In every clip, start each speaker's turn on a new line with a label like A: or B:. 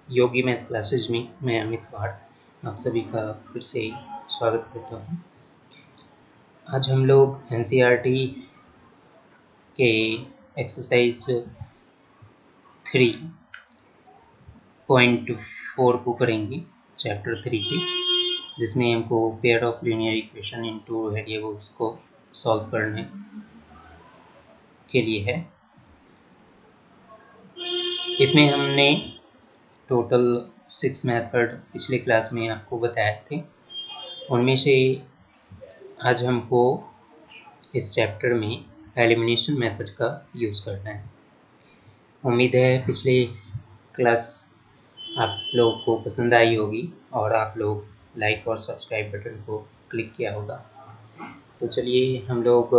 A: योगी math classes में मैं अमित भाट आप सभी का फिर से स्वागत करता हूँ। आज हम लोग एनसीईआरटी के एक्सरसाइज 3.4 को करेंगे, चैप्टर 3 के, जिसमें हमको pair of linear equation in two variables को सॉल्व करने के लिए है। इसमें हमने टोटल 6 मेथड पिछले क्लास में आपको बताए थे। उनमें से आज हमको इस चैप्टर में एलिमिनेशन मेथड का यूज़ करना है। उम्मीद है पिछले क्लास आप लोग को पसंद आई होगी और आप लोग लाइक और सब्सक्राइब बटन को क्लिक किया होगा। तो चलिए हम लोग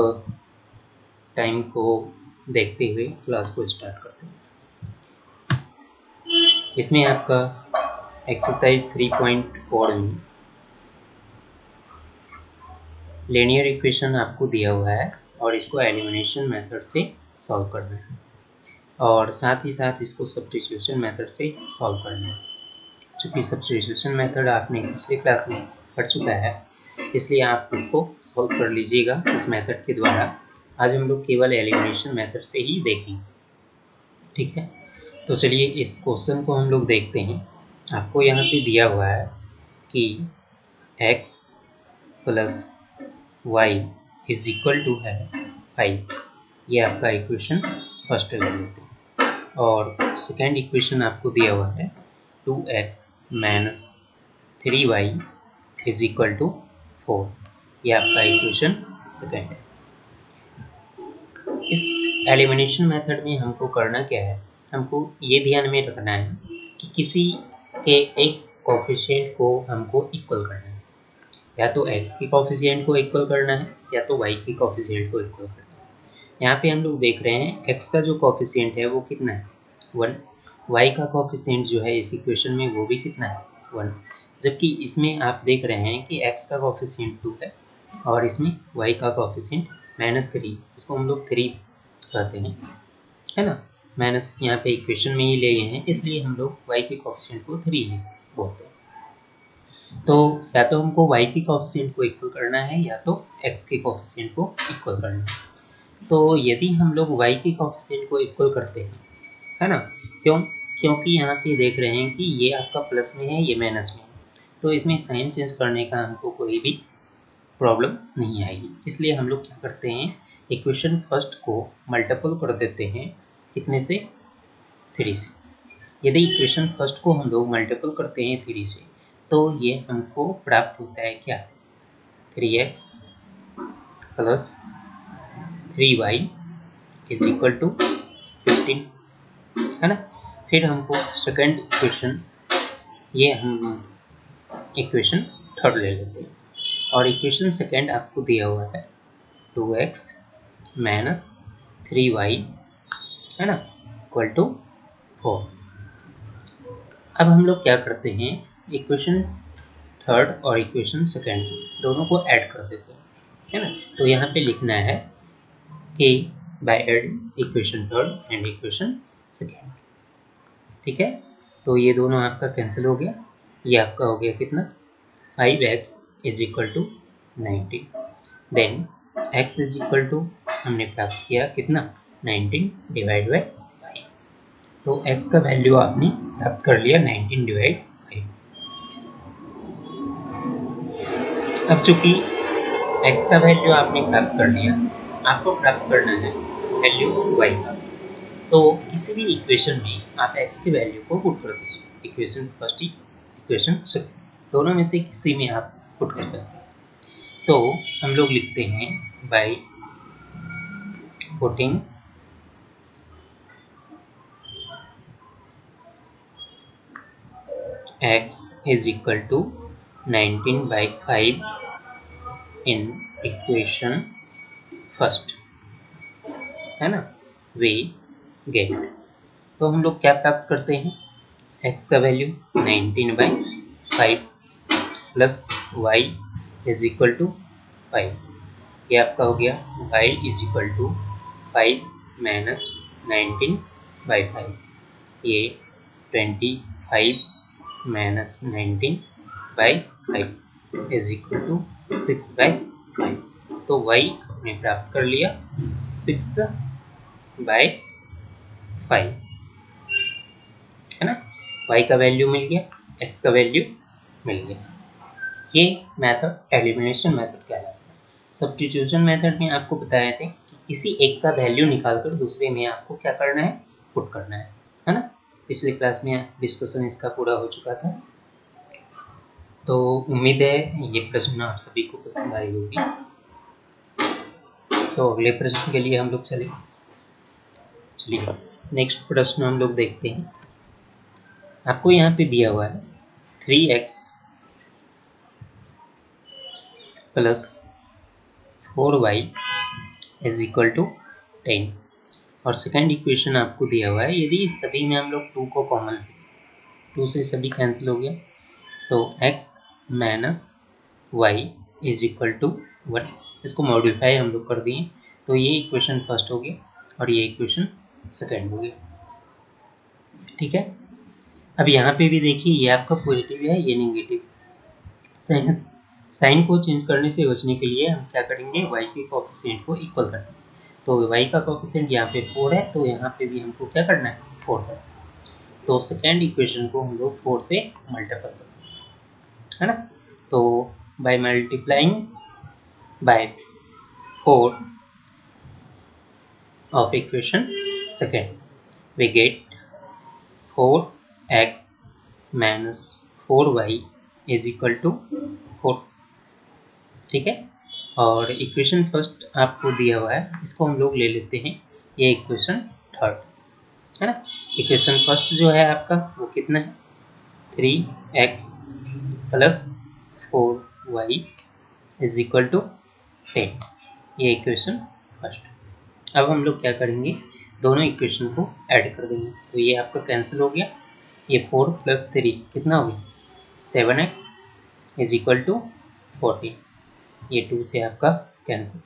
A: टाइम को देखते हुए क्लास को स्टार्ट करते हैं। इसमें आपका एक्सरसाइज 3.4 में लीनियर इक्वेशन आपको दिया हुआ है और इसको एलिमिनेशन मेथड से सॉल्व करना है और साथ ही साथ इसको सब्स्टिट्यूशन मेथड से सॉल्व करना है। चूँकि सब्स्टिट्यूशन मेथड आपने पिछले क्लास में पढ़ चुका है, इसलिए आप इसको सॉल्व कर लीजिएगा इस मेथड के द्वारा। आज हम लोग केवल एलिमिनेशन मेथड से ही देखेंगे, ठीक है। तो चलिए इस क्वेश्चन को हम लोग देखते हैं। आपको यहाँ पे दिया हुआ है कि x plus Y is equal to है 5। ये आपका इक्वेशन फर्स्ट ले लेते हैं और सेकेंड इक्वेशन आपको दिया हुआ है 2x minus 3y is equal to 4। ये आपका इक्वेशन सेकेंड है। इस एलिमिनेशन मेथड में हमको करना क्या है, हमको ये ध्यान में रखना है कि किसी के एक कोफिशिएंट को हमको इक्वल करना है। या तो x के कोफिशिएंट को इक्वल करना है या तो y के कोफिशिएंट को इक्वल करना है। यहाँ पे हम लोग देख रहे हैं x का जो कोफिशिएंट है वो कितना है, 1। y का कोफिशिएंट जो है इस इक्वेशन में वो भी कितना है, 1। जबकि इसमें आप देख रहे हैं कि x का कोफिशिएंट 2 है और इसमें y का कोफिशिएंट -3, इसको हम लोग 3 कहते हैं, है ना। माइनस यहाँ पे इक्वेशन में ही ले गए हैं, इसलिए हम लोग y के कोफिशिएंट को 3 ही बोलते हैं। तो या तो हमको y के कोफिशिएंट को इक्वल करना है या तो x के कोफिशिएंट को इक्वल करना है। तो यदि हम लोग y के कोफिशिएंट को इक्वल करते हैं, है ना, क्योंकि यहाँ पे देख रहे हैं कि ये आपका प्लस में है, ये माइनस में है, तो इसमें साइन चेंज करने का हमको कोई भी प्रॉब्लम नहीं आएगी। इसलिए हम लोग क्या करते हैं, इक्वेशन फर्स्ट को मल्टीपल कर देते हैं कितने से, 3 से। यदि इक्वेशन फर्स्ट को हम लोग मल्टीपल करते हैं 3 से, तो ये हमको प्राप्त होता है क्या, 3x plus 3y is equal to 15, है ना। फिर हमको सेकेंड इक्वेशन, ये हम इक्वेशन थर्ड ले लेते हैं और इक्वेशन सेकेंड आपको दिया हुआ है 2x माइनस 3y, है ना, इक्वल टू 4। अब हम लोग क्या करते हैं, इक्वेशन थर्ड और इक्वेशन सेकेंड दोनों को ऐड कर देते हैं, है ना। तो यहाँ पे लिखना है कि by adding equation third and equation second, ठीक है। तो ये दोनों आपका कैंसिल हो गया, ये आपका हो गया कितना, 5x is equal to 19। Then x is equal to हमने प्राप्त किया कितना, 19 डिवाइड बाई 5। तो x का वैल्यू आपने प्राप्त कर लिया 19 डिवाइड 5। अब चूंकि x का वैल्यू आपने प्राप्त कर लिया, आपको प्राप्त करना है वैल्यू y का। तो किसी भी इक्वेशन में आप x की वैल्यू को पुट कर दीजिए, इक्वेशन फर्स्ट, इक्वेशन सेकंड, दोनों में से किसी में आप पुट कर सकते हैं। तो हम लोग लिखते हैं by putting x is equal to 19 by 5 in equation first, है ना, वे गेट। तो हम लोग क्या प्राप्त करते हैं, x का value 19 by 5 plus y is equal to 5। ये आपका हो गया y is equal to 5 minus 19 by 5, ये 25 5 minus 19 by 5 is equal to 6 by 5। तो y हमने प्राप्त कर लिया 6 बाई 5, है ना। y का वैल्यू मिल गया, x का वैल्यू मिल गया। ये मेथड एलिमिनेशन मेथड कहलाता है। सब्स्टिट्यूशन मेथड में आपको बताया था कि किसी एक का वैल्यू निकालकर दूसरे में आपको क्या करना है, पुट करना है ना। पिछले क्लास में डिस्कशन इसका पूरा हो चुका था। तो उम्मीद है ये प्रश्न आप सभी को पसंद आई होगी। तो अगले प्रश्न के लिए हम लोग चलिए नेक्स्ट प्रश्न हम लोग देखते हैं। आपको यहाँ पे दिया हुआ है 3x plus 4y is equal to 10 और सेकेंड इक्वेशन आपको दिया हुआ है। यदि इस सभी में हम लोग 2 को कॉमन लें, 2 से सभी कैंसिल हो गया, तो x minus Y is equal to 1। इसको मॉडिफाई हम लोग कर दिए, तो ये इक्वेशन फर्स्ट हो गया और ये इक्वेशन सेकेंड हो गया। ठीक है। अब यहाँ पे भी देखिए, ये आपका पॉजिटिव है, ये नेगेटिव। साइन को चेंज करने से बचने के लिए हम क्या करेंगे, y के कोएफिशिएंट को इक्वल करना है। तो y का कोएफिशिएंट यहाँ पे 4 है, तो यहाँ पे भी हमको क्या करना है, 4 है। तो सेकेंड इक्वेशन को हम लोग 4 से मल्टीप्लाई करते हैं, है ना। तो by multiplying by 4 of equation second we get 4x minus 4y is equal to 4। ठीक है। और इक्वेशन फर्स्ट आपको दिया हुआ है, इसको हम लोग ले लेते हैं, ये इक्वेशन थर्ड, है ना। इक्वेशन फर्स्ट जो है आपका वो कितना है, 3x plus 4y is equal to 10, ये इक्वेशन फर्स्ट। अब हम लोग क्या करेंगे, दोनों इक्वेशन को ऐड कर देंगे। तो ये आपका कैंसिल हो गया, ये 4 प्लस 3 कितना हो गया, 7x इज इक्वल टू 14। ये 2 से आपका cancel,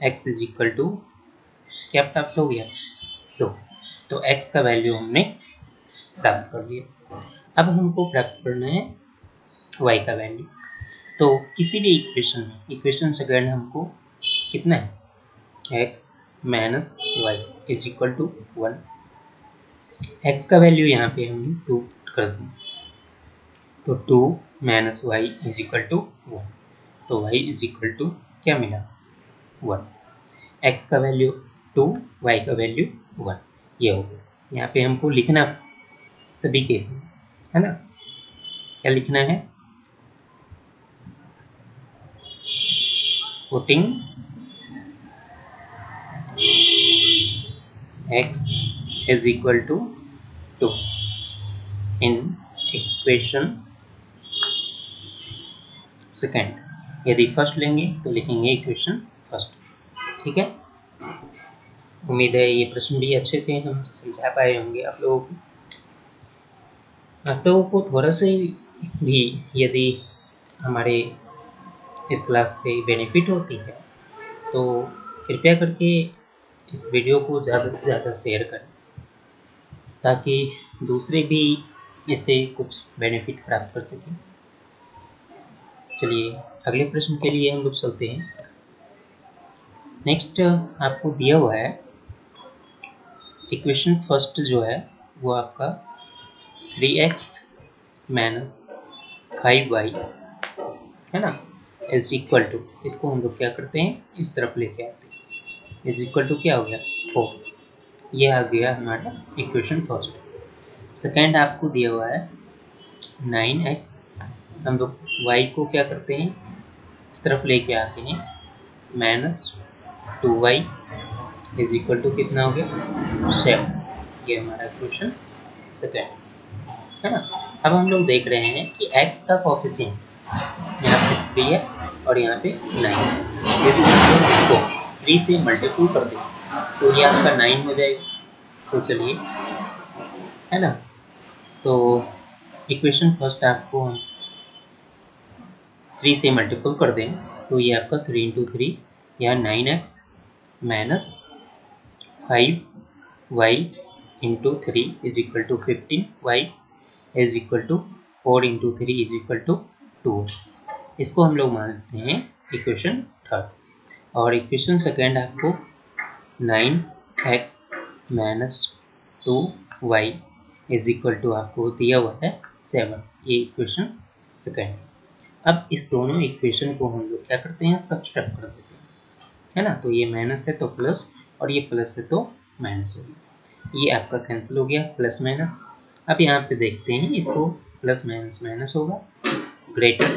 A: x is equal to क्या प्राप्त हो गया, 2। तो x का वैल्यू हमने प्राप्त कर लिया। अब हमको प्राप्त करना है y का वैल्यू। तो किसी भी इक्वेशन में, इक्वेशन सेकेंड हमको कितना है, x minus Y is equal to 1। x का वैल्यू यहाँ पे हम 2 कर देंगे, तो 2 minus Y is equal to 1। तो y इज इक्वल टू क्या मिला, 1। x का वैल्यू 2, y का वैल्यू 1, ये हो गया। यहाँ पे हमको लिखना सभी केस में, है ना। क्या लिखना है, putting x is equal to 2 in equation second. यदि फर्स्ट लेंगे तो लिखेंगे इक्वेशन फर्स्ट। ठीक है। उम्मीद है ये प्रश्न भी अच्छे से हम समझा पाए होंगे आप लोगों को। आप लोगों को थोड़ा सा भी यदि हमारे इस क्लास से बेनिफिट होती है तो कृपया करके इस वीडियो को ज़्यादा से ज़्यादा शेयर करें, ताकि दूसरे भी इससे कुछ बेनिफिट प्राप्त कर सकें। चलिए अगले प्रश्न के लिए हम लोग चलते हैं। नेक्स्ट आपको दिया हुआ है इक्वेशन फर्स्ट जो है वो आपका 3x माइनस 5y, है ना, इज इक्वल टू, इसको हम लोग क्या करते हैं, इस तरफ लेके आते हैं, इज इक्वल टू क्या हो गया, 4। ये आ गया हमारा इक्वेशन फर्स्ट। सेकेंड आपको दिया हुआ है 9x, हम लोग y को क्या करते हैं, इस तरफ लेके आते हैं, minus 2y is equal to कितना हो गया, 7। ये हमारा इक्वेशन सेकेंड, है ना। अब हम लोग देख रहे हैं कि x का कोएफिशिएंट यहाँ पे 3 है और यहाँ पे 9 है। यदि हम लोग इसको 3 से मल्टीपल कर दें तो ये आपका 9 हो जाएगा। तो चलिए, है ना, तो इक्वेशन फर्स्ट आपको हम 3 से मल्टीपल कर दें तो ये आपका 3 इंटू 3 या 9x minus 5y into 3 is equal to 15y is equal to 4 into 3 is equal to 2। इसको हम लोग मानते हैं इक्वेशन थर्ड। और इक्वेशन सेकेंड आपको 9x minus 2y is equal to आपको दिया हुआ है 7। ये इक्वेशन सेकेंड। अब इस दोनों इक्वेशन को हम लोग क्या करते हैं, सब्सट्रैक्ट कर देते हैं, है ना। तो ये माइनस है तो प्लस, और ये प्लस है तो माइनस हो गया। ये आपका कैंसिल हो गया, प्लस माइनस। अब यहाँ पे देखते हैं इसको, प्लस माइनस माइनस होगा, ग्रेटर,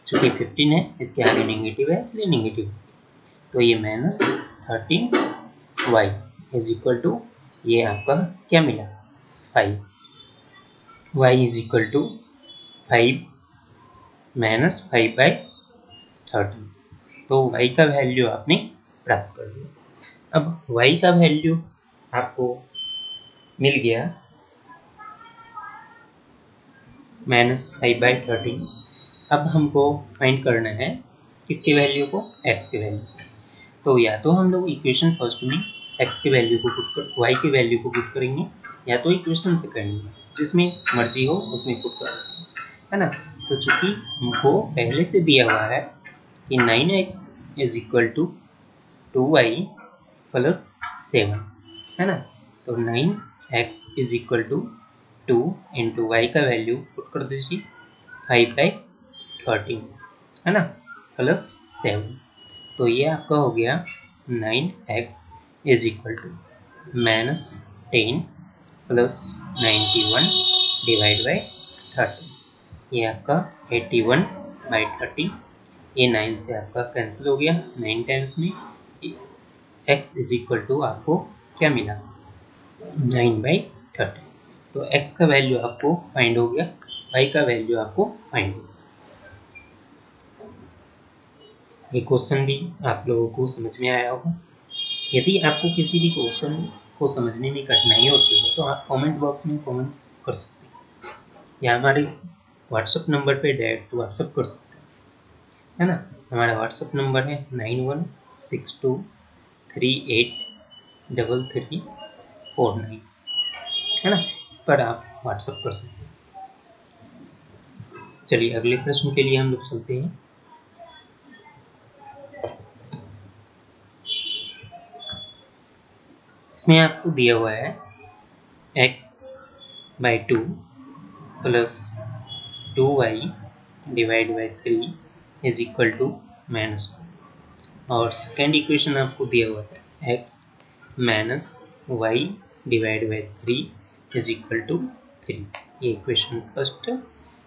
A: चूंकि 15 है इसके आगे नेगेटिव है इसलिए नेगेटिव। तो ये minus 13y is equal to, ये आपका क्या मिला, 5। y is equal to 5 minus 5/13। तो y का वैल्यू आपने प्राप्त कर लिया। अब y का वैल्यू आपको मिल गया -5/13। अब हमको फाइंड करना है किसके वैल्यू को, x के वैल्यू। तो या तो हम लोग इक्वेशन फर्स्ट में x के वैल्यू को पुट कर y के वैल्यू को पुट करेंगे, या तो इक्वेशन सेकंड में, जिसमें मर्जी हो उसमें पुट कर देंगे, है ना। तो चूंकि हमको पहले से दिया हुआ है कि 9x is equal to 2y plus 7, है ना। तो 9x is equal to 2 into Y का वैल्यू पुट कर दीजिए 5/13, है ना, प्लस 7। तो ये आपका हो गया 9x is equal to -10 plus 91 divide by 13। ये आपका 81/13। ये 9 से आपका कैंसिल हो गया, 9 टाइम्स में x इज इक्वल टू आपको क्या मिला, 9/13। तो x का वैल्यू आपको फाइंड हो गया, y का वैल्यू आपको फाइंड हो गया। ये क्वेश्चन भी आप लोगों को समझ में आया होगा। यदि आपको किसी भी क्वेश्चन को समझने में कठिनाई होती है तो आप कमेंट बॉक्स में कमेंट कर सकते हैं, या हमारे व्हाट्सएप नंबर पे डायरेक्ट व्हाट्सएप कर सकते हैं, है ना। हमारा व्हाट्सएप नंबर है 9162383349, है ना। इस पर आप व्हाट्सएप कर सकते हैं। चलिए अगले प्रश्न के लिए हम लोग चलते हैं। इसमें आपको दिया हुआ है x/2 plus 2y divide by 3 is equal to -1। और सेकेंड इक्वेशन आपको दिया हुआ है x minus y divide by 3 is equal to 3। ये इक्वेशन फर्स्ट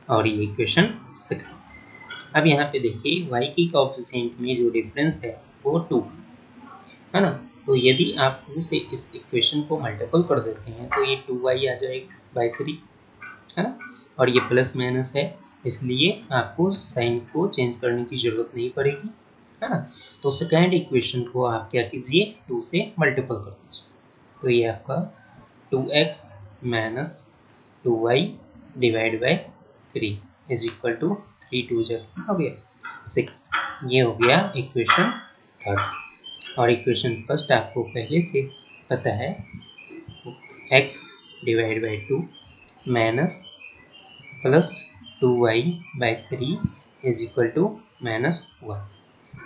A: और ये इक्वेशन सेकेंड। अब यहाँ पे देखिए y की कोएफिशिएंट में जो डिफरेंस है वो 2 है ना। तो यदि आप इसे इस इक्वेशन को मल्टीपल कर देते हैं तो ये 2y आ जाएगा बाई 3, है ना। और ये प्लस माइनस है इसलिए आपको साइन को चेंज करने की जरूरत नहीं पड़ेगी, है ना। तो सेकेंड इक्वेशन को आप क्या कीजिए, 2 से मल्टीपल कर दीजिए। तो ये आपका 2x minus 2y divide by 3 is equal to 3 2 हो गया 6। ये हो गया इक्वेशन थर्ड। और इक्वेशन फर्स्ट आपको पहले से पता है, x divide by 2 minus plus 2y by 3 is equal to -1।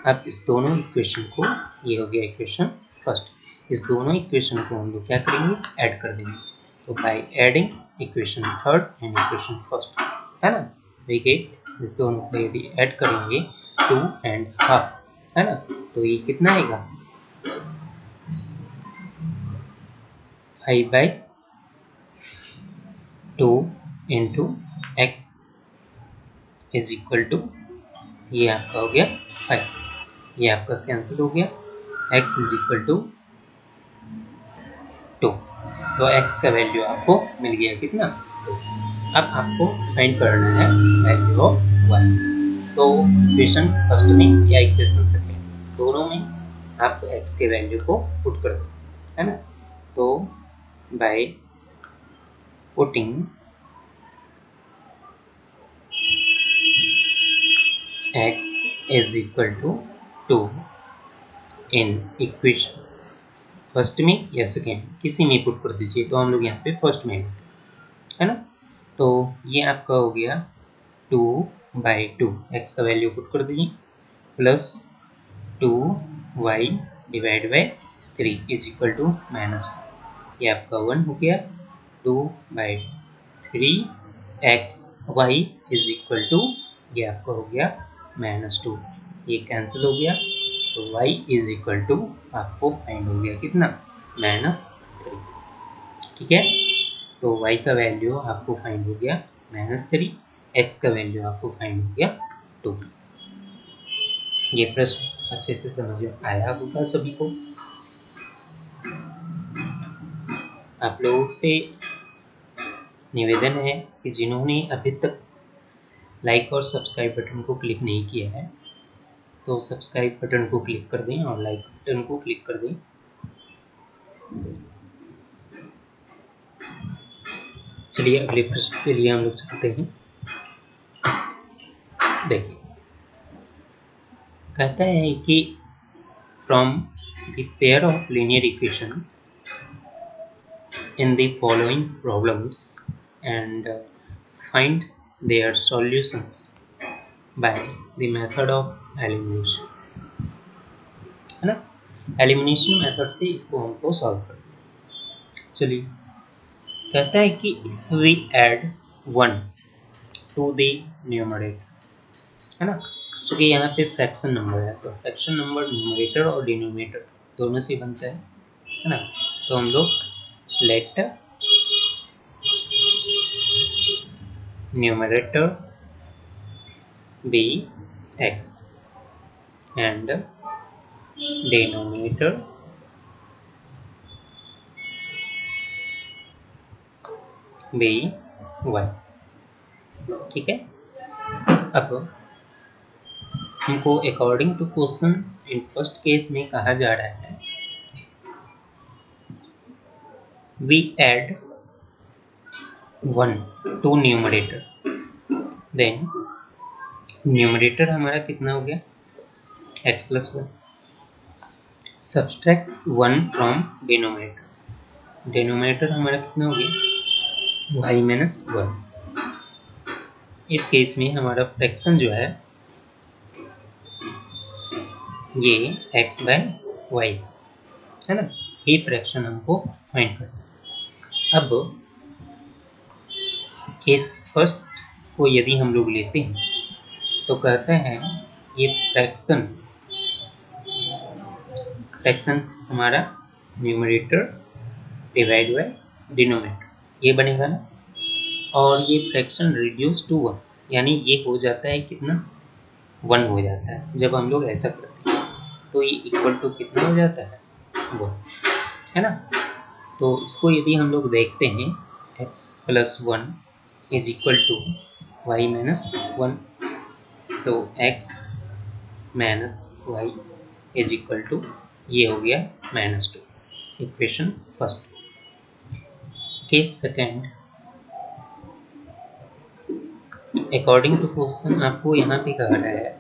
A: अब इस दोनों इक्वेशन को, ये हो गया इक्वेशन फर्स्ट, इस दोनों इक्वेशन को हम लोग क्या करेंगे, ऐड कर देंगे। तो by adding equation third and equation first, है ना, वी गेट, इस दोनों को यदि ऐड करेंगे 2 एंड हाफ, है ना। तो ये कितना आएगा, 5/2 into x is equal to, ये आपका हो गया 5, ये आपका कैंसिल हो गया, x इज इक्वल टू 2। तो x का वैल्यू आपको मिल गया कितना, 2। अब आपको फाइंड करना है वैल्यू ऑफ y। तो इक्वेशन फर्स्ट में या इक्वेशन सेकेंड, दोनों में आप x के वैल्यू को पुट कर दो, है ना। तो by putting x is equal to 2 in equation first में या सेकेंड, किसी में पुट कर दीजिए। तो हम लोग यहाँ पे फर्स्ट में लेते हैं, है ना। तो ये आपका हो गया 2/2, एक्स का वैल्यू पुट कर दीजिए, plus 2y divide by 3 is equal to -1, ये आपका 1 हो गया। 2/3 x y is equal to, ये आपका हो गया -2, ये कैंसिल हो गया, तो y इज इक्वल टू आपको फाइंड हो गया कितना, -3। ठीक है, तो y का वैल्यू आपको फाइंड हो गया -3, x का वैल्यू आपको फाइंड हो गया 2। ये प्रश्न अच्छे से समझ में आया होगा सभी को। आप लोगों से निवेदन है कि जिन्होंने अभी तक लाइक और सब्सक्राइब बटन को क्लिक नहीं किया है तो सब्सक्राइब बटन को क्लिक कर दें और लाइक बटन को क्लिक कर दें। चलिए अगले प्रश्न के लिए हम लोग चलते हैं। देखिए, कहता है कि from the pair of linear equation in the following problems and find their solutions by the method of elimination, है ना। एलिमिनेशन मेथड से इसको हमको सॉल्व करना। चलिए, कहता है कि if we add 1 to the numerator, है ना, क्योंकि यहाँ पे फ्रैक्शन नंबर है तो फ्रैक्शन नंबर न्यूमरेटर और डिनोमिनेटर दोनों से बनता है ना। तो हम लोग let numerator be x and denominator be y। ठीक है, अब हमको according to question in first case में कहा जा रहा है we add 1 to numerator, then numerator हमारा कितना हो गया x plus 1, subtract 1 from denominator, denominator हमारा कितना हो गया y minus 1। इस केस में हमारा फ्रैक्शन जो है ये x by y है ना, ये फ्रैक्शन हमको फाइंड करना है। अब केस फर्स्ट को यदि हम लोग लेते हैं तो कहते हैं ये फ्रैक्शन हमारा न्यूमरेटर डिवाइड बाय डिनोमिनेटर, ये बनेगा ना, और ये फ्रैक्शन रिड्यूस टू 1, यानी ये हो जाता है कितना 1 हो जाता है जब हम लोग ऐसा करते हैं, तो ये इक्वल टू कितना हो जाता है 1, है ना। तो इसको यदि हम लोग देखते हैं x plus 1 is equal to y minus 1, तो x minus y is equal to, ये हो गया -2, equation first. Case second, according to question आपको यहाँ पे कहा गया है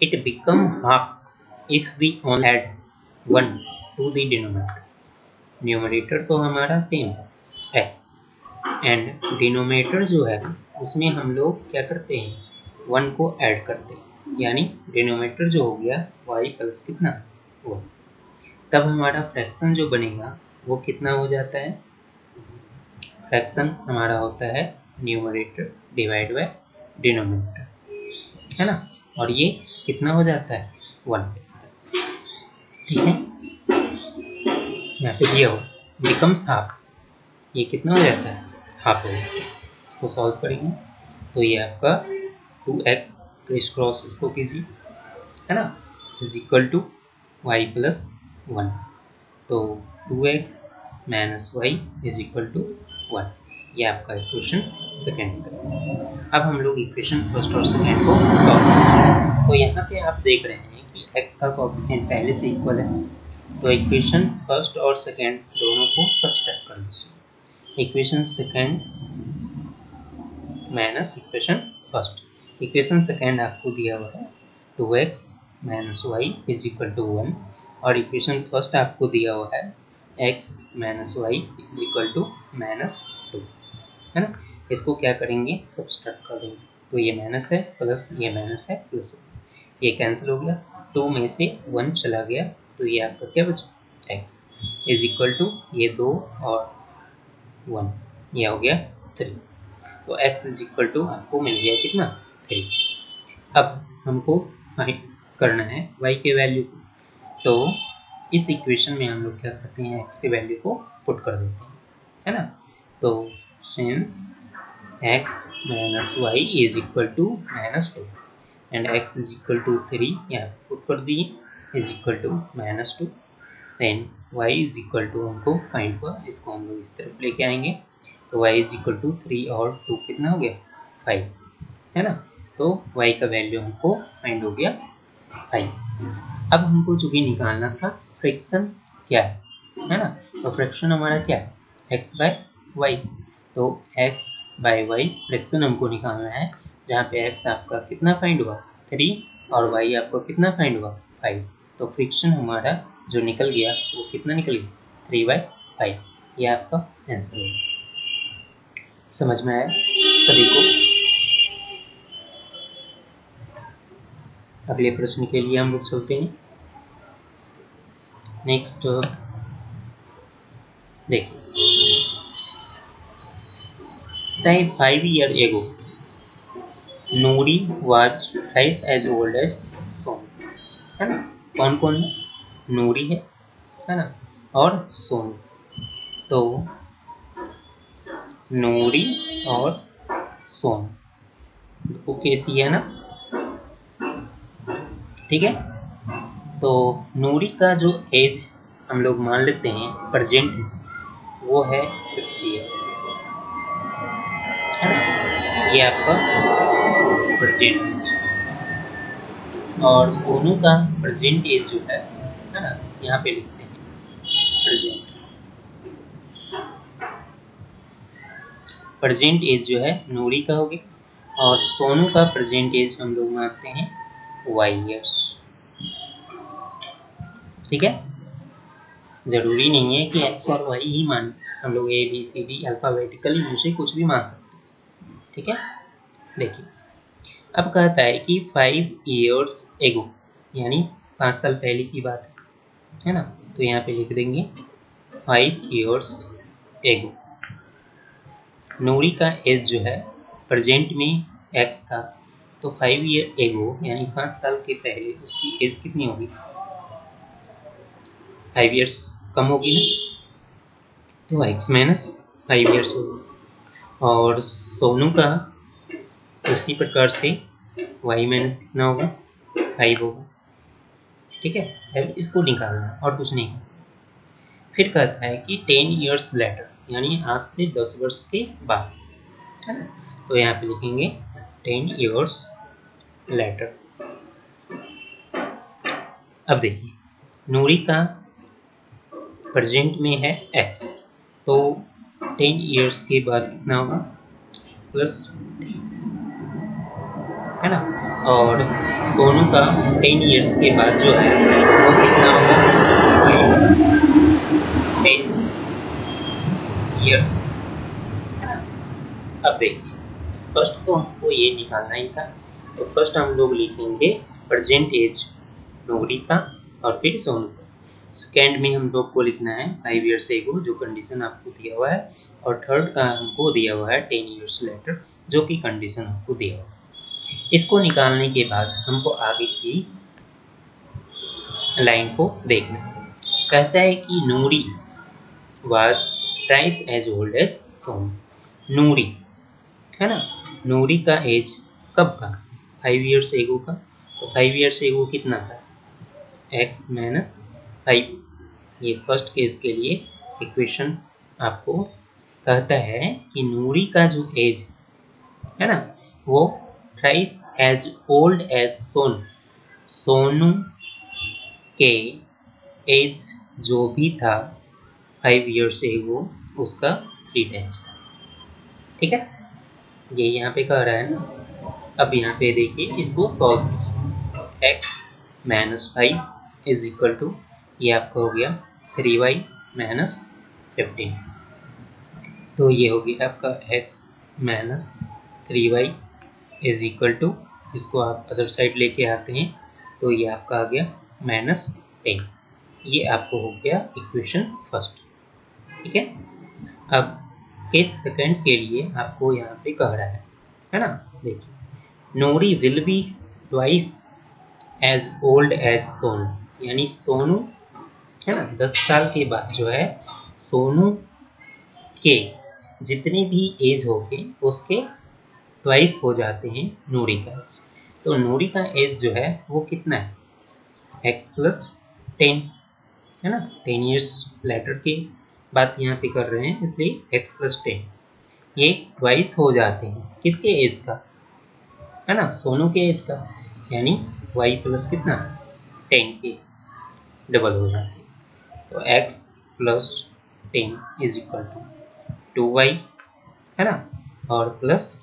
A: it become half if we only add 1 to the denominator, numerator तो हमारा सेम है x एंड डिनोमिनेटर जो है उसमें हम लोग क्या करते हैं 1 को ऐड करते हैं, यानी डिनोमिनेटर जो हो गया y प्लस कितना 1, तब हमारा फ्रैक्शन जो बनेगा वो कितना हो जाता है, फ्रैक्शन हमारा होता है न्यूमरेटर डिवाइड बाय डिनोमिनेटर, है ना, और ये कितना हो जाता है 1। ठीक है, यहाँ पे ये हो बिकम्स हाफ, ये कितना हो जाता है हाफ हो जाता है। इसको सॉल्व करेंगे तो ये आपका 2x क्रिस क्रॉस इसको कीजिए, है ना, is equal to y plus 1, तो 2x minus y is equal to 1, ये आपका इक्वेशन सेकेंड है। अब हम लोग इक्वेशन फर्स्ट और सेकेंड को सॉल्व करेंगे। तो यहाँ पे आप देख रहे हैं कि x का कोएफिशिएंट पहले से इक्वल है, तो इक्वेशन फर्स्ट और सेकेंड दोनों को सब्सट्रैक्ट कर लीजिए, equation second minus equation first. Equation second आपको दिया हुआ है 2x minus Y is equal to 1, और इक्वेशन फर्स्ट आपको दिया हुआ है x minus Y is equal to -2, है ना। इसको क्या करेंगे, सब्सट्रैक्ट कर देंगे। तो ये माइनस है प्लस, ये माइनस है प्लस, ये कैंसिल हो गया, 2 में से 1 चला गया, तो ये आपका क्या बचा, x इज इक्वल टू ये 2 और 1, ये हो गया 3। तो x इज इक्वल टू आपको मिल गया कितना, 3। अब हमको फाइंड करना है y के वैल्यू को, तो इस इक्वेशन में हम लोग क्या करते हैं, x के वैल्यू को पुट कर देते हैं, है ना। तो since x minus Y is equal to -2 and x is equal to 3, यहाँ पुट कर दिए, is equal to -2, then y is equal to हमको फाइंड हुआ, इसको हम लोग इस तरफ लेके आएंगे, तो y इज इक्वल टू 3 और 2 कितना हो गया, 5, है ना। तो y का वैल्यू हमको फाइंड हो गया 5। अब हमको जो भी निकालना था फ्रैक्शन क्या है ना, तो फ्रैक्शन हमारा क्या है, x बाय वाई। तो x बाय वाई फ्रैक्शन हमको निकालना है, जहाँ पे x आपका कितना फाइंड हुआ, 3 और y आपको कितना फाइंड हुआ, 5। तो फ्रैक्शन हमारा जो निकल गया वो कितना निकल गया, 3/5। ये आपका आंसर है। समझ में आया सभी को। अगले प्रश्न के लिए हम लोग चलते हैं। नेक्स्ट देखिए, 5 years ago Noori was twice as old as Sonu, है ना। कौन कौन है, नूरी है ना, और सोनू। तो नूरी और सोनू को कैसी है ना, ठीक है। तो नूरी का जो एज हम लोग मान लेते हैं प्रेजेंट में, वो है 6 ईयर, है ना, ये आपका प्रेजेंट एज। और सोनू का प्रेजेंट एज जो है ना, यहाँ पे लिखते हैं प्रेजेंट एज जो है नूरी का हो गया, और सोनू का प्रेजेंट एज हम लोग मानते हैं y ईयर्स, ठीक है। जरूरी नहीं है कि x और y ही मान, हम लोग a b c d alphabetically मुझे कुछ भी मान सकते हैं, ठीक है। देखिए, अब कहता है कि 5 years ago, यानी 5 साल पहले की बात है ना। तो यहाँ पे लिख देंगे 5 years ago। नूरी का एज जो है प्रेजेंट में x था, तो 5 year ago यानी 5 साल के पहले उसकी एज कितनी होगी, 5 years कम होगी ना, तो x माइनस 5 years होगी। और सोनू का उसी प्रकार से y माइनस कितना होगा, 5 होगा, ठीक है। अब इसको निकालना और कुछ नहीं। फिर कहता है कि 10 years later, यानी आज से 10 वर्ष के बाद, है ना। तो यहाँ पे लिखेंगे 10 years later। अब देखिए, नूरी का प्रेजेंट में है x, तो 10 years के बाद कितना होगा, x प्लस, है ना। और सोनू का 10 years के बाद जो है वो कितना होगा, माइनस 10 years, है ना। अब देखिए, फर्स्ट तो हमको ये निकालना ही था, तो फर्स्ट हम लोग लिखेंगे प्रेजेंट एज नूरी का और फिर सोनू का। सेकेंड में हम लोग को लिखना है 5 years ago, जो कंडीशन आपको दिया हुआ है, और थर्ड का हमको दिया हुआ है 10 years later, जो कि कंडीशन आपको दिया हुआ है। इसको निकालने के बाद हमको आगे की लाइन को देखना है। कहता है कि नूरी was twice as old as Sonu. नूरी, है ना, नूरी का एज कब का, 5 years ago का। तो 5 years ago कितना था, x माइनस 5। ये फर्स्ट केस के लिए इक्वेशन आपको कहता है कि नूरी का जो एज है ना, वो thrice as old as Sonu. Sonu के एज जो भी था 5 years ago, उसका 3 टाइम्स था, ठीक है। ये यहाँ पे कह रहा है ना। अब यहाँ पे देखिए, इसको सॉल्व कीजिए, x minus 5 is equal to, ये आपका हो गया 3y माइनस 15। तो ये हो गया आपका x minus 3y is equal to, इसको आप अदर साइड लेके आते हैं तो ये आपका आ गया -10। ये आपको हो गया इक्वेशन फर्स्ट। ठीक है। अब केस सेकंड के लिए आपको यहाँ पे कह रहा है ना, देखिए Nori will be twice as old as Sonu, यानी सोनू है ना 10 साल के बाद जो है सोनू के जितने भी एज होंगे उसके ट्वाइस हो जाते हैं नूरी का एज। तो नूरी का एज जो है वो कितना है, x प्लस 10 है ना, 10 ईयर्स लेटर की बात यहाँ पे कर रहे हैं इसलिए x प्लस 10 ये ट्वाइस हो जाते हैं किसके एज का, है ना, सोनू के एज का, यानी y प्लस कितना 10 के डबल हो जाते हैं। तो x plus 10 is equal to 2y है ना, और प्लस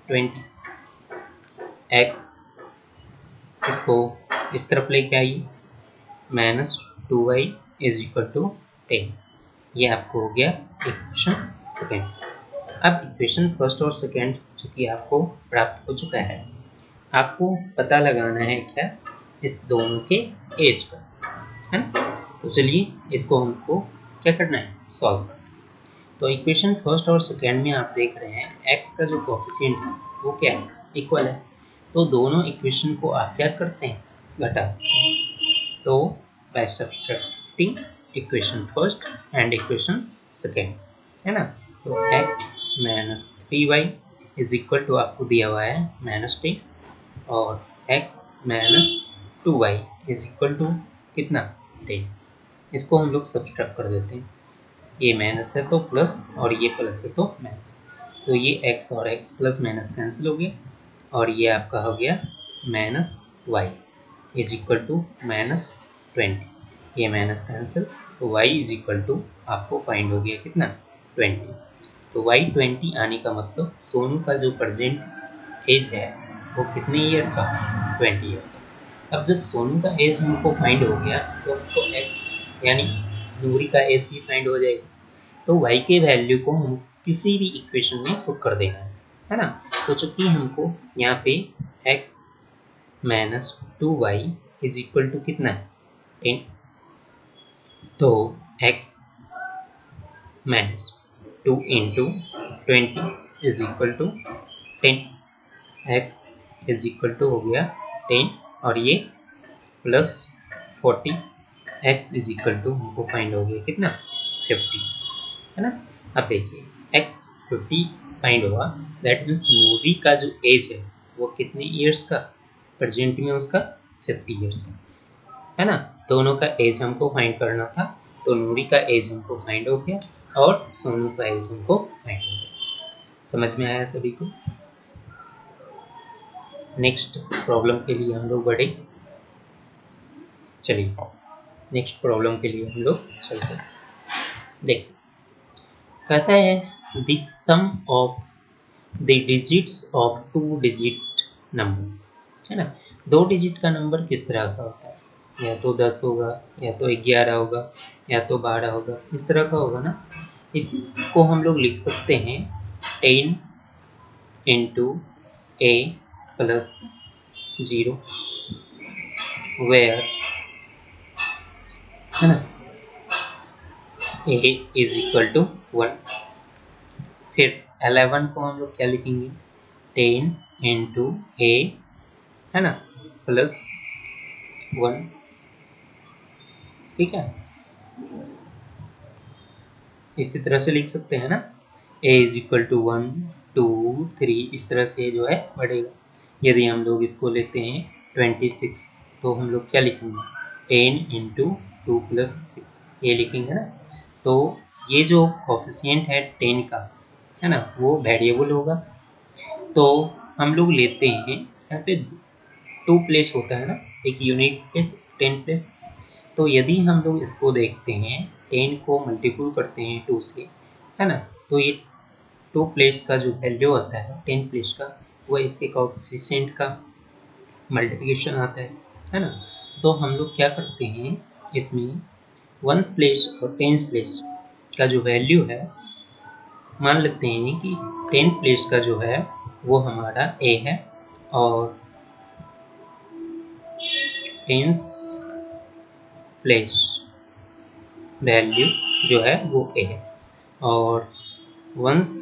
A: 20 x, इसको इस तरफ लेके आइए -2y इज इक्वल टू 10। ये आपको हो गया इक्वेशन सेकेंड। अब इक्वेशन फर्स्ट और सेकेंड चूंकि आपको प्राप्त हो चुका है, आपको पता लगाना है क्या, इस दोनों के एज का, है ना। तो चलिए इसको हमको क्या करना है, सॉल्व करना है। तो इक्वेशन फर्स्ट और सेकेंड में आप देख रहे हैं x का जो कोफिशिएंट है वो क्या है, इक्वल है। तो दोनों इक्वेशन को आप क्या करते हैं, घटाते हैं। तो by subtracting equation first and equation second, है ना, तो x minus 3y is equal to आपको दिया हुआ है -10 और x minus 2y is equal to कितना 10। इसको हम लोग सब्ट्रैक्ट कर देते हैं, ये माइनस है तो प्लस और ये प्लस है तो माइनस, तो ये x और x प्लस माइनस कैंसिल हो गया और ये आपका हो गया -y इज इक्वल टू -20, ये माइनस कैंसिल तो y इज इक्वल टू आपको फाइंड हो गया कितना 20। तो y 20 आने का मतलब सोनू का जो प्रेजेंट एज है वो कितने ईयर का, 20 ईयर का। अब जब सोनू का एज हमको फाइंड हो गया तो हमको x यानी नूरी का एज भी फाइंड हो जाएगा। तो y के वैल्यू को हम किसी भी इक्वेशन में पुट कर देना है ना। तो चूंकि हमको यहाँ पे x minus 2y is equal to कितना है 10, तो x minus 2 into 20 is equal to 10, x is equal to हो गया 10 और ये plus 40, x is equal to हमको फाइंड हो गया कितना 50, है ना। अब देखिए x 50 फाइंड हुआ, दैट मीन्स मूवी का जो एज है वो कितने ईयर्स का, प्रेजेंट में उसका 50 ईयर्स का, है ना। दोनों का एज हमको फाइंड करना था, तो नूरी का एज हमको फाइंड हो गया और सोनू का एज हमको फाइंड हो गया। समझ में आया सभी को। नेक्स्ट प्रॉब्लम के लिए हम लोग बढ़े, चलिए नेक्स्ट प्रॉब्लम के लिए हम लोग चलते हैं। देखिए कहता है the sum of the digits of 2 digit number, है ना। 2 डिजिट का नंबर किस तरह का होता है, या तो 10 होगा या तो 11 होगा या तो 12 होगा, इस तरह का होगा ना। इसको हम लोग लिख सकते हैं 10 इंटू a प्लस 0 वेयर, है ना, a इज इक्वल टू 1। फिर 11 को हम लोग क्या लिखेंगे 10 इंटू a, है ना, प्लस 1, ठीक है। इसी तरह से लिख सकते हैं ना, a इज इक्वल टू 1 2 3, इस तरह से जो है बढ़ेगा। यदि हम लोग इसको लेते हैं 26, तो हम लोग क्या लिखेंगे 10 इंटू 2 प्लस 6, ये लिखेंगे ना। तो ये जो कोफिशिएंट है 10 का, है ना, वो वेरिएबल होगा। तो हम लोग लेते हैं यहाँ पे 2 प्लेस होता है ना, एक यूनिट प्लेस 10 प्लेस। तो यदि हम लोग इसको देखते हैं 10 को मल्टीपल करते हैं 2 से, है ना, तो ये 2 प्लेस का जो वैल्यू होता है 10 प्लेस का, वो इसके कोएफिशिएंट का मल्टीप्लिकेशन आता है ना। तो हम लोग क्या करते हैं इसमें 1s प्लेस और 10s प्लेस का जो वैल्यू है मान लेते हैं कि 10 प्लेस का जो है वो हमारा ए है और 10 प्लेस वैल्यू जो है वो ए है और वंस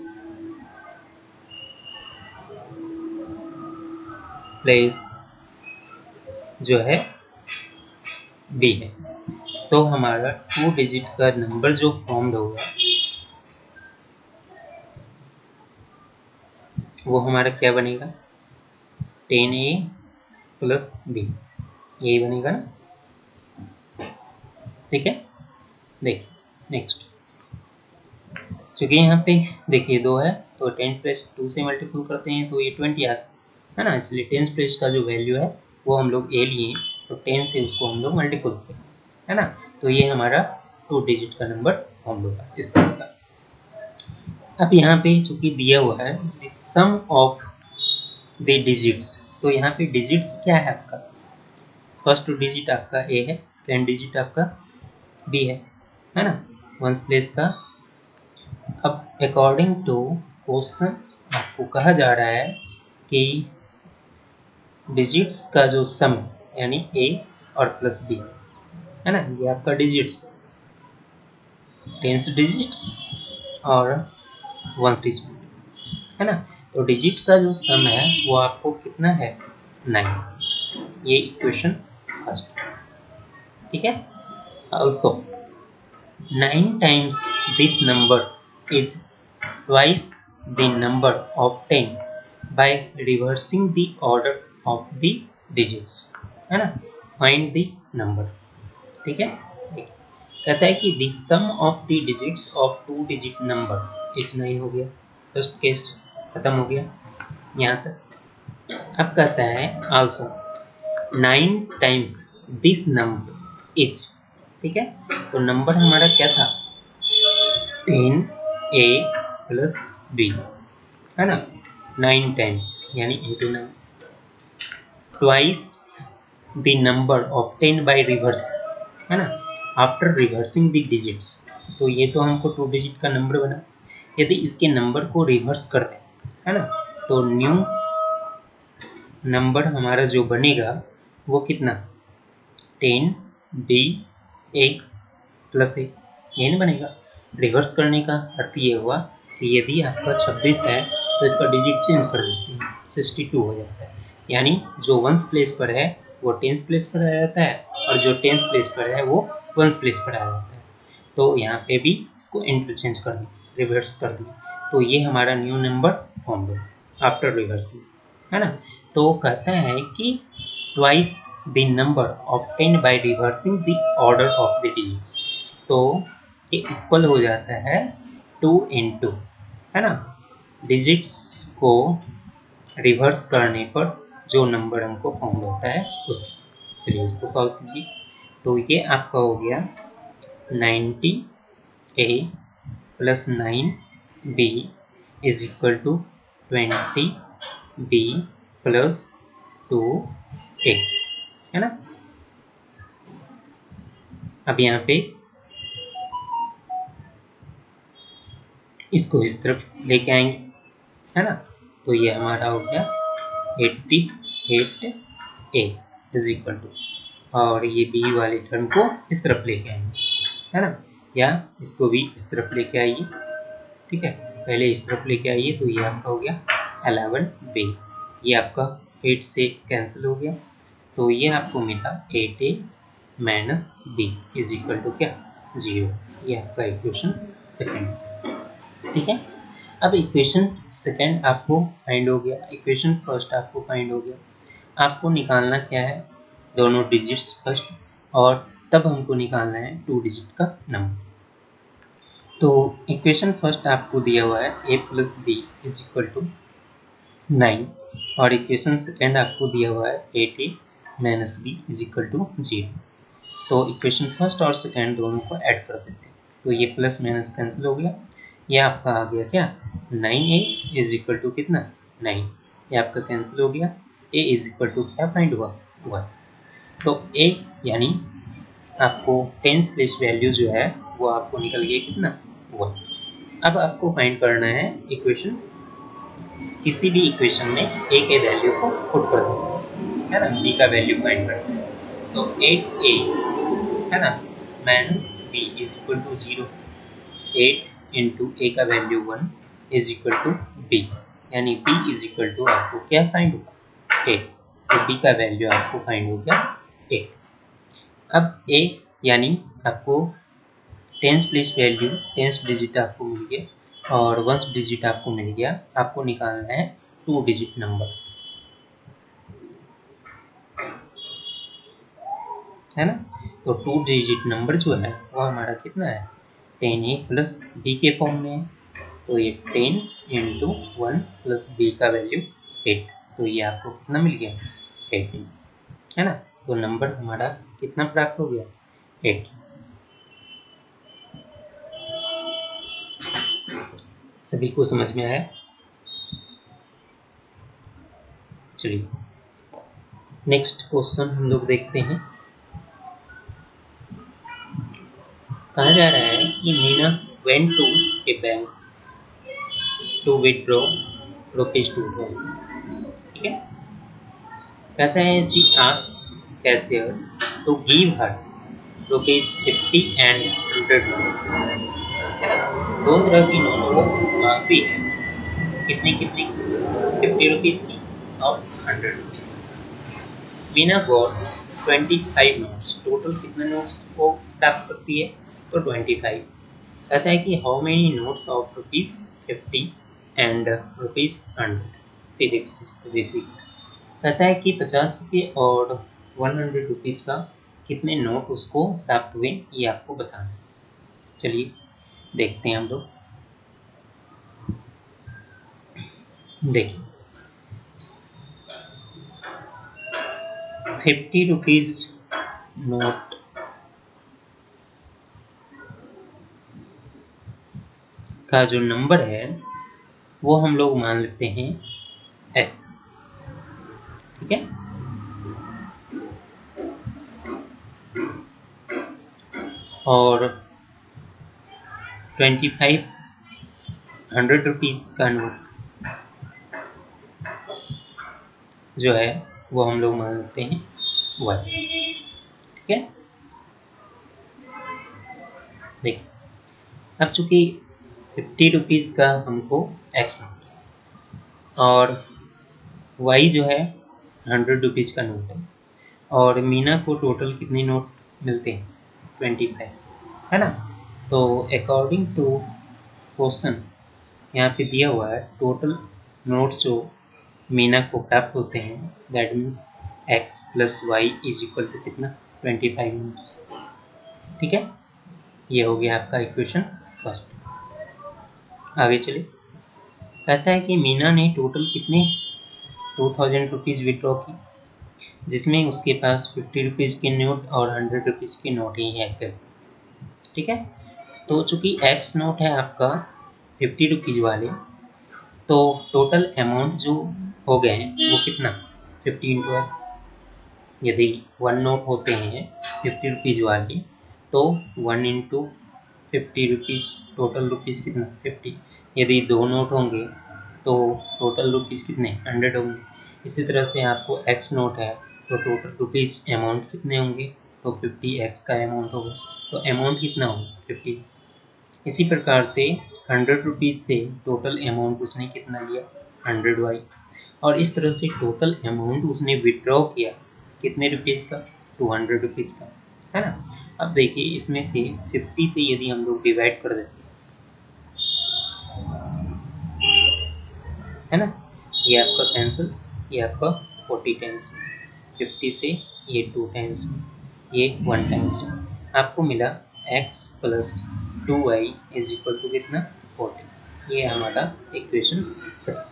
A: प्लेस जो है बी है। तो हमारा 2 डिजिट का नंबर जो फॉर्म्ड होगा वो हमारा क्या बनेगा, 10A प्लस बी, यही बनेगा ना। ठीक है, देखिए नेक्स्ट, चूंकि यहाँ पे देखिए 2 है तो 10 प्लस 2 से मल्टीपल करते हैं तो ये 20 आता है ना, इसलिए 10 प्लस का जो वैल्यू है वो हम लोग ए लिए तो 10 से उसको हम लोग मल्टीपल करें, है ना। तो ये हमारा 2 डिजिट का नंबर फॉर्म होगा इस तरह का। अब यहाँ पे चूंकि दिया हुआ है the sum of the digits, तो यहाँ पे डिजिट्स क्या है आपका, फर्स्ट डिजिट आपका ए है, सेकेंड डिजिट आपका बी है ना, वंस प्लेस का। अब अकॉर्डिंग टू क्वेश्चन आपको कहा जा रहा है कि डिजिट्स का जो सम यानी ए और प्लस बी है ना, ये आपका डिजिट्स, टेंस डिजिट्स और वन डिजिट है ना। तो डिजिट का जो सम है वो आपको कितना है, 9, ये इक्वेशन फर्स्ट। ठीक है, also 9 times this number is twice the number of 10 by reversing the order of the digits, है ना। फाइंड द नंबर, ठीक है। कहता है कि the sum of the digits of 2 digit number is 9 हो गया, फर्स्ट केस खत्म हो गया यहाँ तक। अब कहता है also 9 times this number is, ठीक है। तो नंबर हमारा क्या था, 10A प्लस बी है ना, 9 टाइम्स यानी into 9, twice the number of 10 by reverse है ना, आफ्टर रिवर्सिंग द डिजिट्स। तो ये तो हमको 2 डिजिट का नंबर बना, यदि इसके नंबर को रिवर्स कर दें है ना, तो न्यू नंबर हमारा जो बनेगा वो कितना, 10B A प्लस ए, ये नहीं बनेगा। रिवर्स करने का अर्थ ये हुआ कि यदि आपका 26 है तो इसका डिजिट चेंज कर देते हैं, 62 हो जाता है, यानी जो वंस प्लेस पर है वो टेंस प्लेस पर आ जाता है और जो टेंस प्लेस पर है वो वंस प्लेस पर आ जाता है। तो यहाँ पे भी इसको इंटरचेंज कर दें, रिवर्स कर दें, तो ये हमारा न्यू नंबर फॉर्म होगा आफ्टर रिवर्सिंग, है ना। तो कहता है कि twice the number of 10 by reversing the order of the digits, तो ये इक्वल हो जाता है 2 into, है ना, डिजिट्स को रिवर्स करने पर जो नंबर हमको फॉर्म होता है उस। चलिए इसको सॉल्व कीजिए, तो ये आपका हो गया 90A plus 9B is equal to 20B plus 2A, है ना। अब यहाँ पे इसको इस तरफ लेके आएंगे, है ना, तो ये हमारा हो गया 88A इज इक्वल टू, और ये बी वाले टर्म को इस तरफ लेके आएंगे, है ना, या इसको भी इस तरफ लेके आइए, ठीक है। पहले इस तरफ लेके आइए तो ये आपका हो गया 11B, ये आपका 8 से कैंसिल हो गया, तो ये आपको मिला 8A minus b is equal to क्या, 0। ये आपका इक्वेशन सेकेंड, ठीक है। अब इक्वेशन सेकेंड आपको फाइंड हो गया, इक्वेशन फर्स्ट आपको फाइंड हो गया। आपको निकालना क्या है, दोनों डिजिट्स फर्स्ट, और तब हमको निकालना है 2 डिजिट का नंबर। तो इक्वेशन फर्स्ट आपको दिया हुआ है a plus b is equal to 9, और इक्वेशन सेकेंड आपको दिया हुआ है 8a minus b is equal to 0। तो इक्वेशन फर्स्ट और सेकेंड दोनों को ऐड कर देते हैं, तो ये प्लस माइनस कैंसिल हो गया, ये आपका आ गया क्या, 9A इज इक्वल टू कितना, 9, ये आपका कैंसिल हो गया, A इज इक्वल टू क्या फाइंड हुआ, 1। तो A यानी आपको टेंस प्लेस वैल्यू जो है वो आपको निकल गया कितना, 1। अब आपको फाइंड करना है इक्वेशन, किसी भी इक्वेशन में a के वैल्यू को पुट कर देना है ना, b का वैल्यू फाइंड करना है। तो 8a है ना minus b is equal to 0, 8 into a का value 1 is equal to b, यानी b इज इक्वल टू आपको क्या फाइंड होगा 8, तो b का वैल्यू आपको फाइंड हो गया 8। अब a यानी आपको tens place value, tens digit आपको मिल गया और वंस डिजिट आपको मिल गया। आपको निकालना है 2 डिजिट नंबर, है ना। तो 2 डिजिट नंबर जो है वो हमारा कितना है 10a प्लस b के फॉर्म में है। तो ये 10 इंटू 1 प्लस b का वैल्यू 8, तो ये आपको कितना मिल गया 18, है ना। तो नंबर हमारा कितना प्राप्त हो गया 8। सभी को समझ में आया? चलिए नेक्स्ट क्वेश्चन हम लोग देखते हैं। कहा जा रहा है कि Meena went to a bank to withdraw rupees 2,000, ठीक है। कहता है she asked cashier to give her rupees 50 and 100 note, है ना। दो तरह की नोट वो मांगती है, कितनी कितनी 50 रुपीज की और 100 रुपीज की। मीना गॉट 25 नोट्स, टोटल कितने नोट्स को प्राप्त करती है तो 25। कहता है कि how many notes of rupees 50 and rupees 100 she receive. कहता है कि 50 रुपये और 100 रुपीज का कितने नोट उसको प्राप्त हुए, ये आपको बताना है। चलिए देखते हैं हम लोग। देखिए 50 रुपीज नोट का जो नंबर है वो हम लोग मान लेते हैं x, ठीक है। और 25 100 रुपीज का नोट जो है वो हम लोग मान लेते हैं y, ठीक है। देखिए अब चूंकि 50 रुपीज का हमको x नोट और y जो है 100 रुपीज का नोट है, और मीना को टोटल कितने नोट मिलते हैं 25, है ना। तो अकॉर्डिंग टू क्वेश्चन यहाँ पे दिया हुआ है टोटल नोट जो मीना को प्राप्त होते हैं, that means x plus Y is equal to कितना 25 नोट्स, ठीक है। ये हो गया आपका इक्वेशन फर्स्ट। आगे चलिए, कहता है कि मीना ने टोटल कितने 2000 रुपीज़ विड्रॉ की, जिसमें उसके पास 50 रुपीज़ के नोट और 100 रुपीज़ के नोट ही है, ठीक है। तो चूंकि एक्स नोट है आपका 50 रुपीज़ वाले, तो टोटल अमाउंट जो हो गए हैं वो कितना 50 इंटू एक्स। यदि 1 नोट होते हैं 50 रुपीज़ वाले तो 1 इंटू 50 रुपीज़, टोटल रुपीज़ कितना 50। यदि 2 नोट होंगे तो टोटल रुपीज़ कितने 100 होंगे। इसी तरह से आपको एक्स नोट है तो टोटल रुपीज़ अमाउंट कितने होंगे तो 50 एक्स का अमाउंट होगा, तो अमाउंट कितना होगा 50। इसी प्रकार से 100 रुपीज़ से टोटल अमाउंट उसने कितना लिया 100 वाई, और इस तरह से टोटल अमाउंट उसने विड्रॉ किया कितने रुपीज़ का 200 रुपीज़ का, है ना। अब देखिए इसमें से 50 से यदि हम लोग डिवाइड कर देते है ना, ये आपका कैंसिल, ये आपका 40 टाइम्स, 50 से ये 2 टाइम्स, ये 1 टाइम्स, आपको मिला x plus 2y is equal to कितना 40। ये हमारा इक्वेशन सेकंड,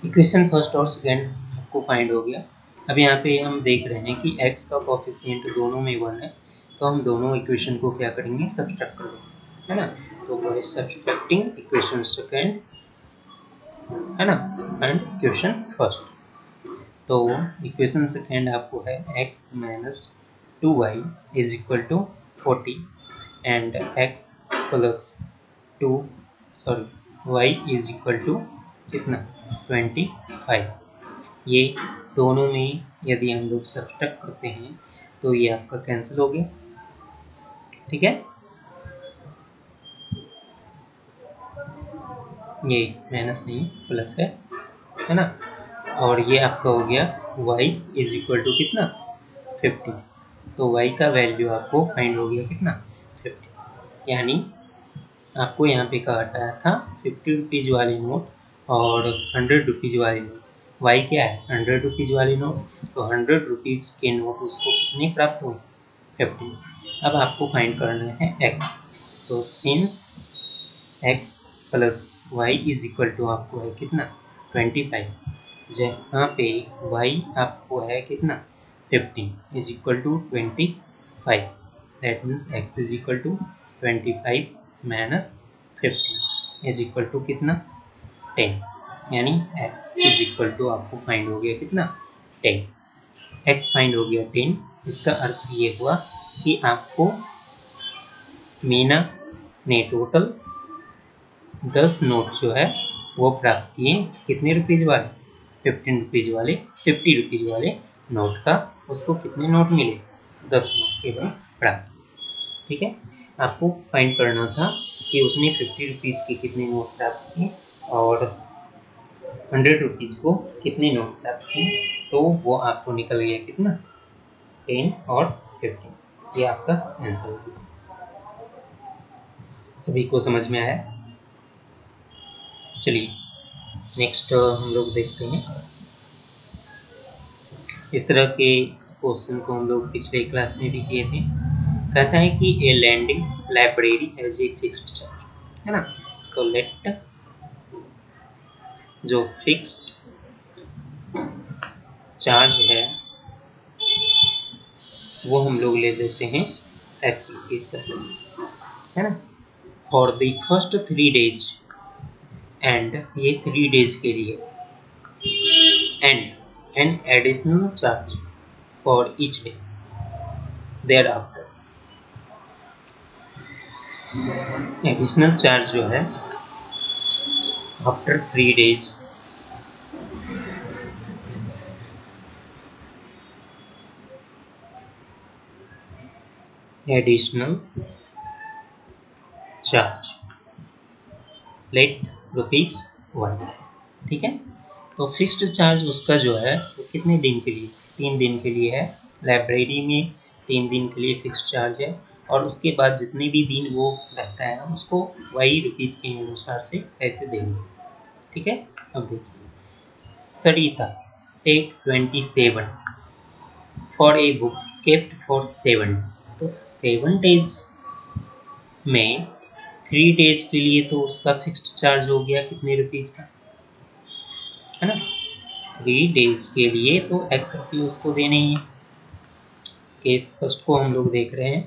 A: इक्वेशन फर्स्ट और सेकंड आपको फाइंड हो गया। अब यहाँ पे हम देख रहे हैं कि x का कोफिशिएंट दोनों में 1 है, तो हम दोनों इक्वेशन को क्या करेंगे सब्सट्रैक्ट करेंगे, है ना। तो बाय सब्सट्रैक्टिंग इक्वेशन सेकंड, है ना, एंड इक्वेशन फर्स्ट, तो इक्वेशन सेकेंड आपको है x minus 2y is equal to 40 and x plus two sorry y is equal to कितना 25। ये दोनों में यदि हम लोग सब्ट्रैक्ट करते हैं तो ये आपका कैंसिल हो गया, ठीक है। ये माइनस नहीं प्लस है ना। और ये आपका हो गया y इज इक्वल टू कितना 50। तो y का वैल्यू आपको फाइंड हो गया कितना 50। यानी आपको यहाँ पे काटा था 50 रुपीज़ वाली नोट और 100 रुपीज़ वाली नोट। y क्या है 100 रुपीज़ वाली नोट, तो 100 रुपीज़ के नोट उसको कितने प्राप्त हुए 50। अब आपको फाइंड करना है x। तो since x plus Y is equal to आपको है कितना 25, जहाँ पे y आपको है कितना 15 is equal to 25। That means x is equal to 25 minus 15 is equal to कितना 10। यानी x इज इक्वल टू आपको फाइंड हो गया कितना 10। x फाइंड हो गया 10। इसका अर्थ ये हुआ कि आपको मीना ने टोटल 10 नोट जो है वो प्राप्त किए कितने रुपीज़ वाले 15 रुपीज़ वाले 50 रुपीज़ वाले नोट का। उसको कितने नोट मिले 10 नोट केवल प्राप्त, ठीक है। आपको फाइंड करना था कि उसने 50 रुपीज़ के कितने नोट प्राप्त किए और 100 रुपीज़ को कितने नोट प्राप्त किए। तो वो आपको निकल गया कितना 10 और 15। ये आपका आंसर होगा। सभी को समझ में आया। चलिए नेक्स्ट हम लोग देखते हैं। इस तरह के क्वेश्चन को हम लोग पिछले क्लास में भी किए थे। कहता है कि a lending library has a fixed charge, है ना। तो लेट जो फिक्स्ड चार्ज है वो हम लोग ले लेते हैं x रुपीज का, है ना। For the first 3 days and ये 3 डेज के लिए and an additional charge for each day thereafter. Additional charge जो है after 3 days additional charge let ₹1, ठीक है। तो फिक्स्ड चार्ज उसका जो है वो कितने दिन के लिए 3 दिन के लिए है। लाइब्रेरी में 3 दिन के लिए फिक्स्ड चार्ज है और उसके बाद जितने भी दिन वो रहता है उसको वही रुपीज़ के अनुसार से पैसे देंगे, ठीक है। अब देखिए Sarita take 27 for a book kept for 7 days. तो 7 डेज में 3 डेज के लिए तो उसका फिक्स्ड चार्ज हो गया कितने रुपीज़ का, है ना। 3 डेज के लिए तो एक्स रुपये उसको देने ही है। केस फर्स्ट को हम लोग देख रहे हैं,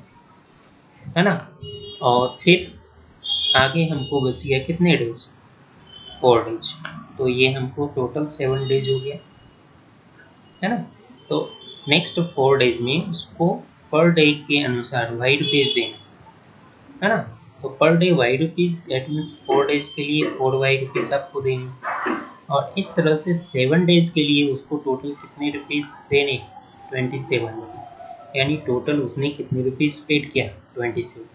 A: है ना। और फिर आगे हमको बच गया कितने डेज 4 डेज। तो ये हमको टोटल 7 डेज हो गया, है ना। तो नेक्स्ट 4 डेज में उसको पर डे के अनुसार वाई रुपीज़ देना, है ना। तो per day y rupees that means 4 days के लिए 4 वाई रुपीज़ आपको देंगे। और इस तरह से 7 डेज के लिए उसको टोटल कितने रुपीज़ देने 27 रुपीज़। यानी टोटल उसने कितने रुपीज़ पेड किया 27।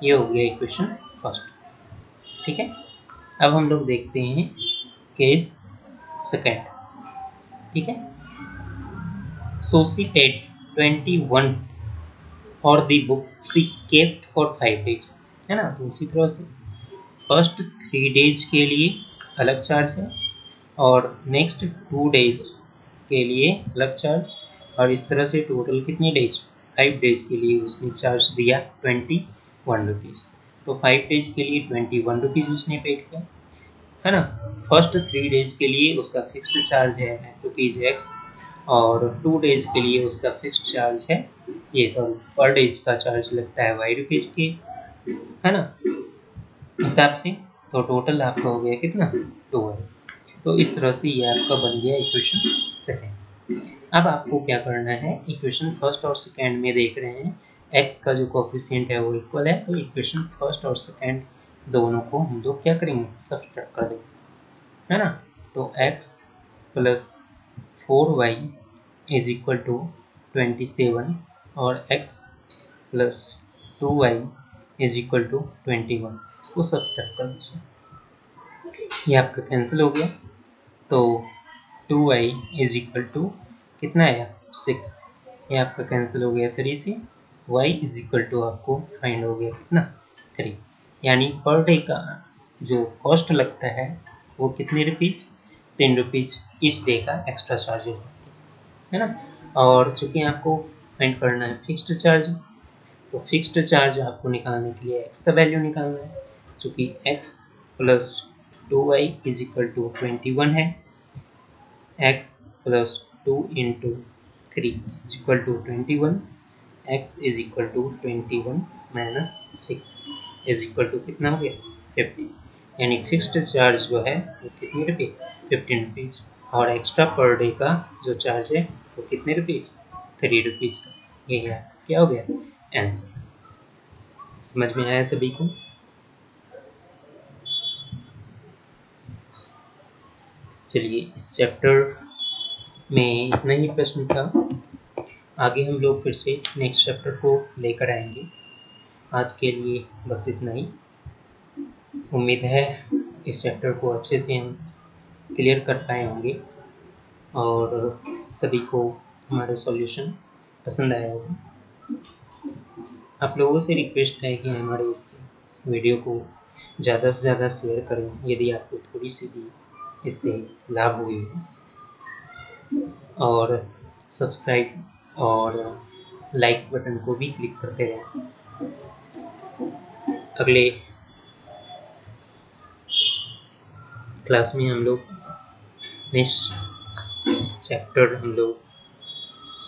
A: ये हो गया इक्वेशन फर्स्ट, ठीक है। अब हम लोग देखते हैं केस सेकेंड, ठीक है। सो शी पेड 21 और the book she kept for 5 days, है ना। तो उसी तरह से फर्स्ट 3 डेज के लिए अलग चार्ज है और नेक्स्ट 2 डेज के लिए अलग चार्ज। और इस तरह से टोटल कितने डेज 5 डेज के लिए उसने चार्ज दिया 21 रुपीज़। तो 5 डेज के लिए 21 रुपीज़ उसने पेड किया, है ना। फर्स्ट 3 डेज के लिए उसका फिक्स्ड चार्ज है ₹x और 2 डेज के लिए उसका फिक्स्ड चार्ज है ये सॉरी पर डेज का चार्ज लगता है y रुपीज़ के, है ना, हिसाब से। तो टोटल आपका हो गया कितना 12। तो इस तरह से ये आपका बन गया इक्वेशन सेकेंड। अब आपको क्या करना है, इक्वेशन फर्स्ट और सेकेंड में देख रहे हैं x का जो कोफिशिएंट है वो इक्वल है। तो इक्वेशन फर्स्ट और सेकेंड दोनों को हम लोग क्या करेंगे, सब्सट्रैक्ट कर देंगे, है ना। तो x plus 4y is equal to 27 और x plus 2y is equal to 21, इसको सब्सट्रैक्ट कर दीजिए, ये आपका कैंसिल हो गया। तो 2y इज इक्वल टू कितना आया, 6, ये आपका कैंसिल हो गया 3 से। y इज इक्वल टू आपको फाइंड हो गया कितना, 3, यानी पर डे का जो कॉस्ट लगता है वो कितने रुपीज़, 3 रुपीज़ इस डे का एक्स्ट्रा चार्जेज है ना। और चूंकि आपको फाइंड करना है फिक्स्ड चार्ज, तो फिक्स्ड चार्ज आपको निकालने के लिए x का वैल्यू निकालना है, चूँकि x plus 2y is equal to 21 है, x plus 2 into 3 is equal to 21, x is equal to 21 minus 6 is equal to कितना हो गया, 50, यानी फिक्स्ड चार्ज जो है वो कितने रुपये, 15 रुपीज़, और एक्स्ट्रा पर डे का जो चार्ज है वो कितने रुपीज़, 3 रुपीज़ का। ये है क्या हो गया आंसर। समझ में आया सभी को। चलिए इस चैप्टर में इतना ही प्रश्न था, आगे हम लोग फिर से नेक्स्ट चैप्टर को लेकर आएंगे। आज के लिए बस इतना ही। उम्मीद है इस चैप्टर को अच्छे से हम क्लियर कर पाए होंगे और सभी को हमारा सॉल्यूशन पसंद आया होगा। आप लोगों से रिक्वेस्ट है कि हमारे इस वीडियो को ज़्यादा से ज़्यादा शेयर करें यदि आपको थोड़ी सी भी इससे लाभ हुई है, और सब्सक्राइब और लाइक बटन को भी क्लिक करते रहें। अगले क्लास में हम लोग नेक्स्ट चैप्टर हम लोग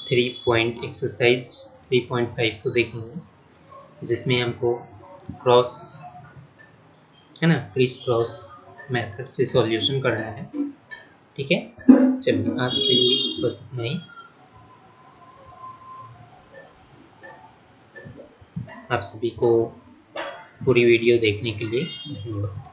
A: 3 एक्सरसाइज 3.5 को देखेंगे, जिसमें हमको क्रॉस है ना, क्रिस क्रॉस मेथड से सॉल्यूशन करना है। ठीक है, चलिए आज के लिए बस इतना ही। आप सभी को पूरी वीडियो देखने के लिए धन्यवाद।